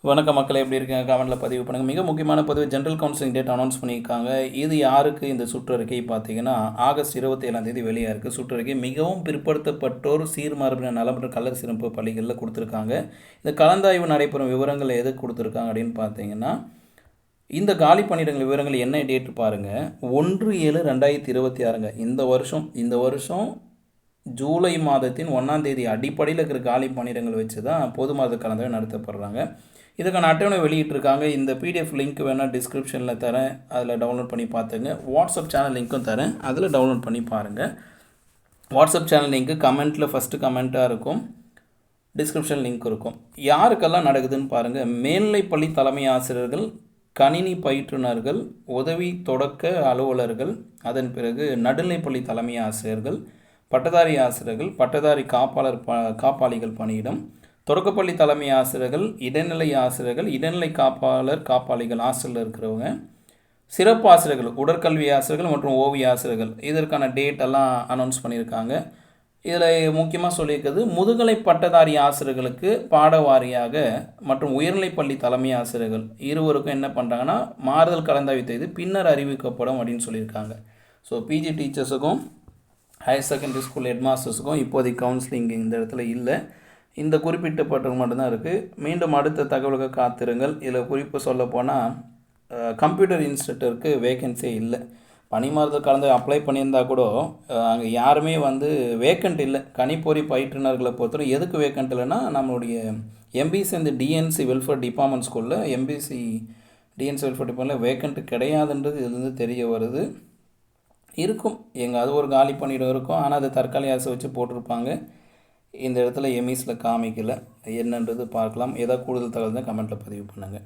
வணக்க மக்களே, எப்படி இருக்கீங்க? கமெண்ட்டில் பதிவு பண்ணுங்கள். மிக முக்கியமான பதிவு, ஜென்ரல் கவுன்சிலிங் டேட் அனௌன்ஸ் பண்ணியிருக்காங்க. இது யாருக்கு? இந்த சுற்றறிக்கை பார்த்தீங்கன்னா ஆகஸ்ட் 27 வெளியாக இருக்குது. சுற்றறிக்கை மிகவும் பிற்படுத்தப்பட்டோர் சீர்மரபின நலம் மற்றும் கல்லர் சிறப்பு பள்ளிகளில் கொடுத்துருக்காங்க. இந்த கலந்தாய்வு நடைபெறும் விவரங்கள் எதுக்கு கொடுத்துருக்காங்க அப்படின்னு பார்த்தீங்கன்னா, இந்த காலி பணியிடங்கள் விவரங்கள் என்ன டேட்டு பாருங்கள், 1/7/2026. இந்த வருஷம் ஜூலை மாதத்தின் 1ஆம் தேதி அடிப்படையில் இருக்கிற காலி பணியிடங்கள் வச்சு தான் பொது மாத கலந்தாய்வு நடத்தப்படுறாங்க. இதுக்கான அட்டவணை வெளியிட்டிருக்காங்க. இந்த பிடிஎஃப் லிங்க் வேணால் டிஸ்கிரிப்ஷனில் தரேன், அதில் டவுன்லோட் பண்ணி பார்த்துங்க. வாட்ஸ்அப் சேனல் லிங்க்கும் தரேன், அதில் டவுன்லோட் பண்ணி பாருங்கள். வாட்ஸ்அப் சேனல் லிங்க்கு கமெண்ட்டில் ஃபஸ்ட்டு கமெண்ட்டாக இருக்கும், டிஸ்கிரிப்ஷன் லிங்க் இருக்கும். யாருக்கெல்லாம் நடக்குதுன்னு பாருங்கள். மேல்நிலைப்பள்ளி தலைமை ஆசிரியர்கள், கணினி பயிற்றுனர்கள், உதவி தொடக்க அலுவலர்கள், அதன் பிறகு நடுநிலைப்பள்ளி தலைமை ஆசிரியர்கள், பட்டதாரி ஆசிரியர்கள், பட்டதாரி காப்பாளிகள் பணியிடம், தொடக்கப்பள்ளி தலைமை ஆசிரியர்கள், இடைநிலை ஆசிரியர்கள், இடைநிலை காப்பாளிகள் ஹாஸ்டலில் இருக்கிறவங்க, சிறப்பு ஆசிரியர்கள், உடற்கல்வி ஆசிரியர்கள் மற்றும் ஓவிய ஆசிரியர்கள். இதற்கான டேட்டெல்லாம் அனௌன்ஸ் பண்ணியிருக்காங்க. இதில் முக்கியமாக சொல்லியிருக்கிறது, முதுகலை பட்டதாரி ஆசிரியர்களுக்கு பாடவாரியாக மற்றும் உயர்நிலைப்பள்ளி தலைமை ஆசிரியர்கள் இருவருக்கும் என்ன பண்ணுறாங்கன்னா, மாறுதல் கலந்தாய்வு செய்து பின்னர் அறிவிக்கப்படும் அப்படின்னு சொல்லியிருக்காங்க. ஸோ பிஜி டீச்சர்ஸுக்கும் ஹையர் செகண்டரி ஸ்கூல் ஹெட் மாஸ்டர்ஸுக்கும் இப்போதைக்கு கவுன்சிலிங் இந்த இடத்துல இல்லை. இந்த குறிப்பிட்டப்பட்டவங்க மட்டும்தான் இருக்குது. மீண்டும் அடுத்த தகவலுக்கு காத்திருங்கள். இதில் குறிப்பு சொல்ல போனால், கம்ப்யூட்டர் இன்ஸ்டியூட்டருக்கு வேக்கன்சியே இல்லை. பணிமாறுதல் கலந்து அப்ளை பண்ணியிருந்தால் கூட அங்கே யாருமே வேக்கண்ட் இல்லை. கணிப்பொறி பயிற்றுனர்களை பொறுத்தவரை எதுக்கு வேக்கண்ட் இல்லைன்னா, நம்மளுடைய எம்பிசி இந்த டிஎன்சி வெல்ஃபேர் டிபார்ட்மெண்ட் ஸ்கூலில் எம்பிசி டிஎன்சி வெல்ஃபேர் டிபார்ட்மெண்ட்டில் வேக்கண்ட்டு கிடையாதுன்றது இதுலேருந்து தெரிய வருது. இருக்கும், அது ஒரு காலி பணியிடம் இருக்கும், ஆனால் அது தற்காலிக அரசு வச்சு போட்டிருப்பாங்க. இந்த இடத்துல எம்இஸில் காமிக்கலை. என்னன்றது பார்க்கலாம். ஏதாவது கூடுதல் தகவல் தான் கமெண்ட்டில் பதிவு பண்ணுங்கள்.